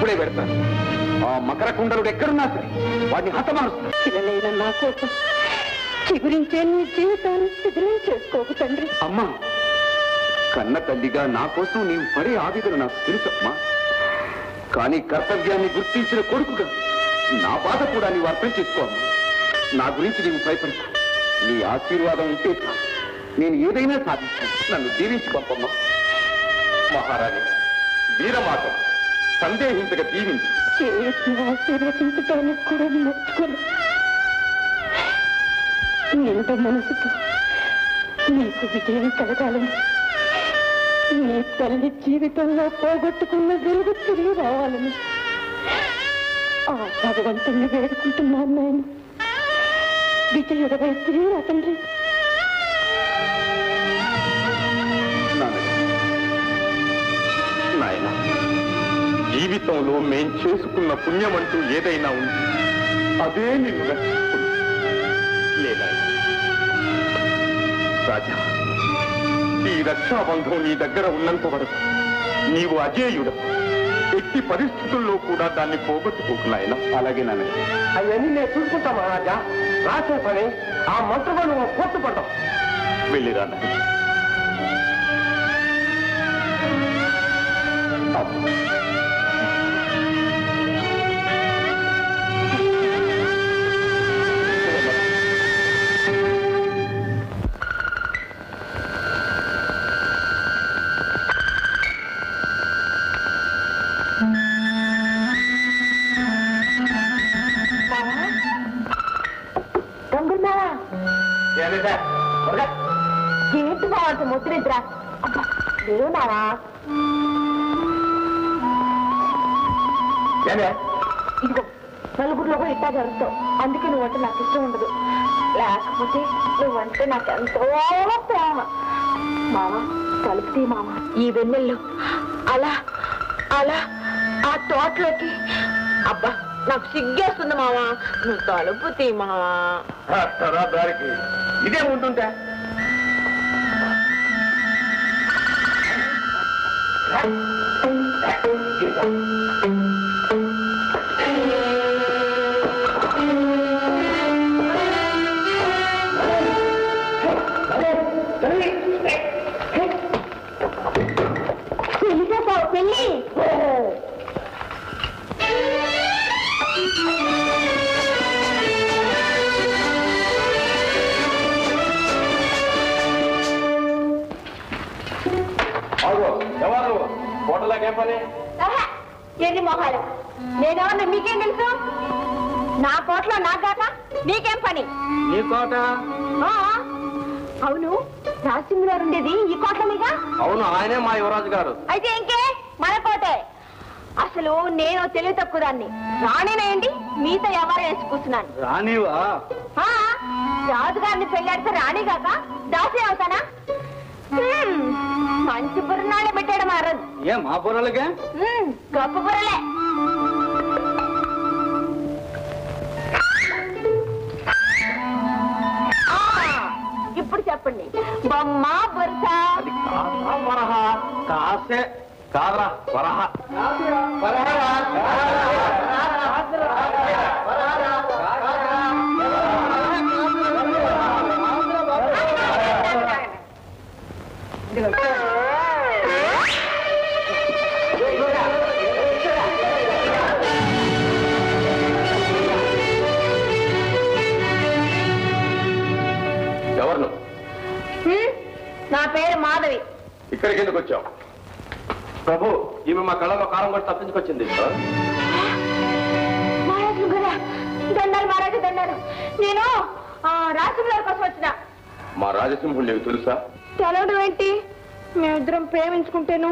ఇప్పుడే పెడతాను. ఆ మకర కుండలుడు ఎక్కడున్నా సరే వాడిని హతమారుస్తాను. పిల్లలైన నా కోసం చిగురించే నీ జీవితాన్ని శిథిలం చేసుకోకు తండ్రి. అమ్మా, కన్న తల్లిగా నా కోసం నీవు పడే ఆవేదన నాకు తెలుసమ్మా. కానీ కర్తవ్యాన్ని గుర్తించిన కొడుకుగా నా బాధ కూడా నీవు అర్థం చేసుకోమ్మా. నా గురించి నీవు భయపడకు. నీ ఆశీర్వాదం ఉంటే నేను ఏదైనా సాధిస్తాను. నన్ను దీవించి పంపమ్మా. మహారాణి వీరమాత సందేహించక దీవించి ఆశీర్వదించడానికి కూడా నచ్చుకోను. ఎంత మనసుతో నీకు విజయం కలగాలని, నీ తల్లి జీవితంలో పోగొట్టుకున్న వెలుగు తిరిగి రావాలని ఆ భగవంతుణ్ణి వేడుకుంటున్నాను. నేను విజయుడవై తిరిగి రా తండ్రి. నాయన, జీవితంలో మేం చేసుకున్న పుణ్యం అంటూ ఏదైనా ఉంది, అదే నిన్ను రక్షిస్తుంది. లేదా రాజా, ఈ రక్షాబంధం నీ దగ్గర ఉన్నంత వరకు నీవు అజేయుడు. ఎట్టి పరిస్థితుల్లో కూడా దాన్ని పోగొట్టుకోకు నాయన. అలాగే నాన్న. అవన్నీ నేను చూసుకుంటా మహారాజా. రాసే పని ఆ మంత్రమని నువ్వు పూర్తి పడ్డావు. వెళ్ళిరా. ఏంటి బాగుంది ముద్దు నిద్ర? లేనావా? ఇదిగో నలుగురిలో కూడా ఇట్టా జరుగుతావు. అందుకే నువ్వంటే నాకు ఇష్టం ఉండదు. లేకపోతే నువ్వంటే నాకు ఎంతో ప్రేమ. మామ తలుపుతీ మామ. ఈ వెన్నెల్లో అలా అలా ఆ తోటలోకి. అబ్బా, నాకు సిగ్గేస్తుంది మామ. నువ్వు తలుపుతీ మావా. దారికి ఇదే ఉంటుందా? పెళ్ళి ఎవరు హోటల్లోకేం పని? ఎన్ని మొహాలు. నేనెవరు మీకేం తెలుసు? నా కోట్లో నాకు కాక నీకేం పని? నీ కోట? అవును, రాజసింగ్ గారు ఉండేది ఈ కోట్లమేగా? అవును, ఆయనే మా యువరాజు గారు. అయితే ఇంకే మన కోటే. అసలు నేను తెలివి తక్కువ దాన్ని. రాణినేయండి, మీతో ఎవరు వేసి కూర్చున్నాను. రాణివా? రాజుగారిని పెళ్ళాడితే రాణి కాక దాసి అవుతానా? మంచి బుర్రనాడే పెట్టాడు మా రోజు. ఏ మా బుర్రలకే? గొప్ప బుర్రలే. ఇప్పుడు చెప్పండి, బొమ్మ బుర్స? అది కాసా వరహ? కాసే కాదరా వరహ. ఎవరు నువ్వు? నా పేరు మాధవి. ఇక్కడికి ఎందుకు వచ్చావు? ప్రభు, ఈమె మా కళ్ళలో కారం కొట్టి తప్పించుకొచ్చింది. దండాలు మహారాజు, దండాలు. నేను రాజసింహుల కోసం వచ్చిన. మా రాజసింహుడు నీకు తెలుసా? తెలవడం ఏంటి? మేమిద్దరం ప్రేమించుకుంటేను.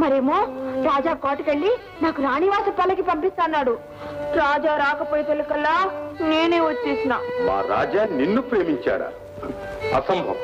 మరేమో రాజా కోటకెళ్ళి నాకు రాణివాస పల్లకి పంపిస్తాడు. రాజా రాకపోయే తెలుకల్లా నేనే వచ్చేసిన. మా రాజా నిన్ను ప్రేమించాడా? అసంభవం.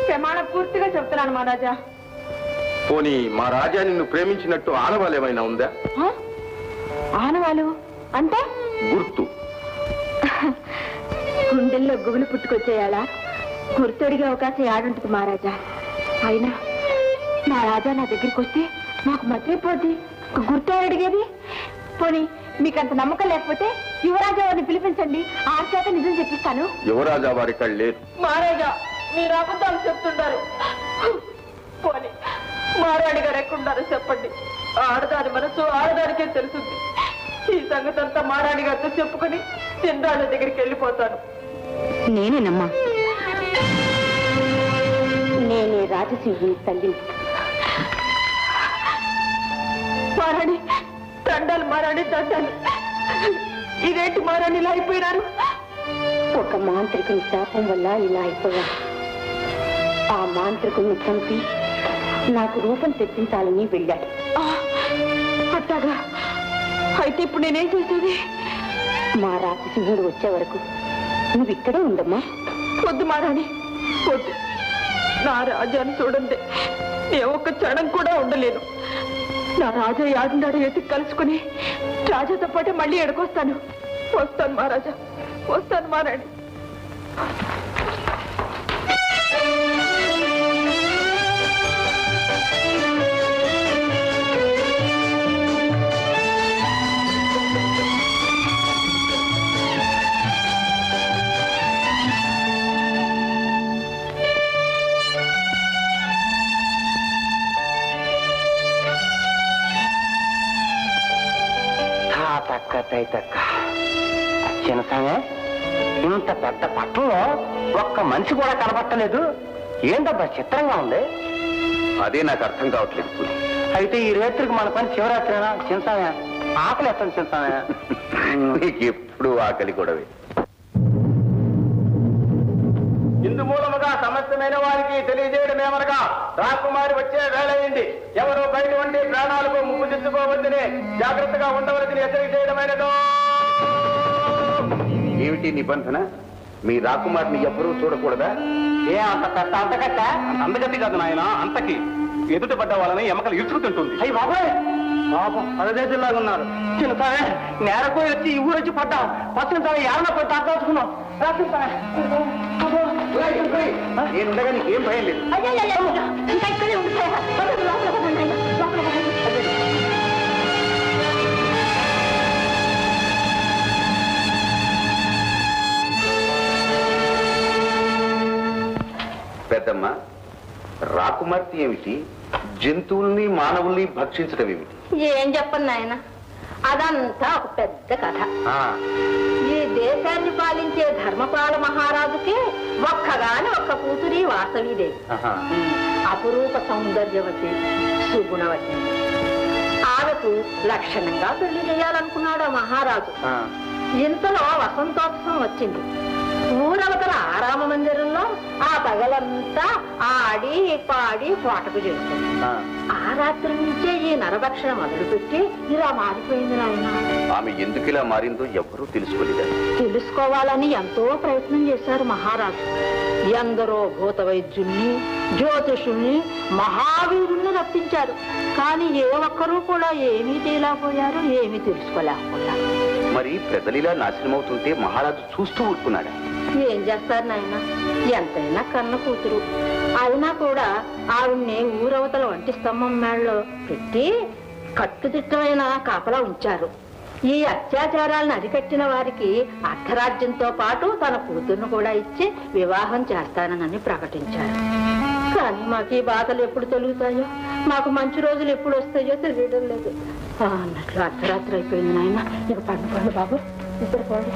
ప్రమాణ పూర్తిగా చెప్తున్నాను మహారాజా. పోనీ మా రాజా నిన్ను ప్రేమించినట్టు ఆనవాలు ఏమైనా ఉందా? ఆనవాలు అంటే? గుర్తు. గుండెల్లో గుబులు పుట్టుకొచ్చేయాలా? గుర్తొడిగే అవకాశం ఏడుంటుంది మహారాజా. అయినా నా రాజా నా దగ్గరికి వస్తే నాకు మర్చిపోద్ది. గుర్తు అడిగేది. పోనీ మీకంత నమ్మకం లేకపోతే యువరాజా వారిని పిలిపించండి, ఆ చేత నిజం చెప్పిస్తాను. యువరాజా వారి ఇక్కడ లేరు. మహారాజా మీరు అబద్ధాలు చెప్తుంటారు. పోనీ మహారాణి గారు ఎక్కడున్నారో చెప్పండి. ఆడదాని మనసు ఆడదానికే తెలుస్తుంది. ఈ సంగతి అంతా మహారాణి గారితో చెప్పుకొని చంద్రాల దగ్గరికి వెళ్ళిపోతాను. నేనేనమ్మా, నేనే రాజసింహుని తల్లిని. మహారాణి దండాలు, మహారాణి దండాలు. ఇదేంటి మహారాణి ఇలా అయిపోయినారు? ఒక మాంత్రికుని శాపం వల్ల ఇలా అయిపోయాను. ఆ మాంత్రికుని చంపి నాకు రూపం తెప్పించాలని వెళ్ళాడు. అట్టాగా? అయితే ఇప్పుడు నేనేం చేసేది? మా రాజసింహుడు వచ్చే వరకు నువ్వు ఇక్కడే ఉండమ్మా. వద్దు మహారాణి, వద్దు. నా రాజాని చూడండి, నేను ఒక్క క్షణం కూడా ఉండలేను. నా రాజా యాడున్నాడు ఎత్తి కలుసుకుని రాజాతో పాటు మళ్ళీ ఎడకొస్తాను. వస్తాను మహారాజా, వస్తాను మహారాణి. చిన్నసామే, ఇంత పెద్ద పట్టణంలో ఒక్క మనిషి కూడా కనబట్టలేదు. ఏంటబ్బా చిత్రంగా ఉంది. అదే నాకు అర్థం కావట్లేదు. అయితే ఈ రేత్రికి మన పని శివరాత్రినా? చిన్నసామే ఆకలి ఎత్తాను. చిన్నసామే నీకు ఎప్పుడు ఆకలి కూడావే. ఇందు మూలముగా సమస్తమైన వారికి తెలియజేయడమేమనగా, రాకుమారి వచ్చే వేళయింది. ఎవరు బయట ఉండి ప్రాణాలకు ముప్పు తెచ్చుకోవద్దని జాగ్రత్తగా ఉండవలసిన హెచ్చరిక చేయడమైనదో. ఏమిటి నిబంధన? మీ రాకుమారిని ఎవ్వరూ చూడకూడదా? ఏ అంత పెద్ద అంతకట్ట? అందగతి కాదు నాయన, అంతకి ఎదుట పడ్డ వాళ్ళని ఎమకలు ఇచ్చుకుంటుంటుంది. అయ్యి బాబాయ్, పాపం పరదేశంలాగా ఉన్నారు. చిన్నసామే నేరపోయి వచ్చి ఈ ఊరు వచ్చి పడ్డాం. పచ్చిన సార్ ఎవరన్నా పోయి తాకాల్చుకున్నాం. నేనుండగా నీకేం భయం లేదు. పెద్దమ్మ, రాకుమార్తె ఏమిటి? జంతువుల్ని మానవుల్ని భక్షించడం ఏమిటి? ఏం చెప్పను నాయన, అదంతా ఒక పెద్ద కథ. ఈ దేశాన్ని పాలించే ధర్మపాల మహారాజుకే ఒక్కగాని ఒక్క కూతురి వాసవిదేవి. అపురూప సౌందర్యవతి, సుగుణవతి. ఆమెకు లక్షణంగా పెళ్లి చేయాలనుకున్నాడు ఆ మహారాజు. ఇంతలో వసంతోత్సవం వచ్చింది. ఊరవతల ఆరామ మందిరంలో ఆ పగలంతా ఆడి పాడి కోటకు చేరుకుంది. ఆ రాత్రి నుంచే ఈ నరభక్షణ మొదలుపెట్టి ఇలా మారిపోయింది నాయన. ఆమె ఎందుకు ఇలా మారిందో ఎవ్వరూ తెలుసుకోలేదు. తెలుసుకోవాలని ఎంతో ప్రయత్నం చేశారు మహారాజు. ఎందరో భూత వైద్యుల్ని, జ్యోతిషుల్ని, మహావీరుల్ని రప్పించారు. కానీ ఏ ఒక్కరూ కూడా ఏమీ తేలేకపోయారు, ఏమీ తెలుసుకోలేకపోయారు. మరి ప్రజలిలా నాశనం అవుతుంటే మహారాజు చూస్తూ ఊరుకున్నాడు. ఏం చేస్తారు నాయన, ఎంతైనా కన్న కూతురు. అయినా కూడా ఆవిడ్ని ఊరవతల వంటి స్తంభం మేడలో పెట్టి కట్టుదిట్టమైన కాపలా ఉంచారు. ఈ అత్యాచారాలను అరికట్టిన వారికి అర్ధరాజ్యంతో పాటు తన కూతుర్ను కూడా ఇచ్చి వివాహం చేస్తానని ప్రకటించారు. కానీ మాకు ఈ బాధలు ఎప్పుడు తొలుగుతాయో, మాకు మంచి రోజులు ఎప్పుడు వస్తాయో తెలియడం లేదు. అన్నట్లు అర్ధరాత్రి అయిపోయింది నాయన. ఇక పండుకోండి బాబు, ఇద్దరు పోండి.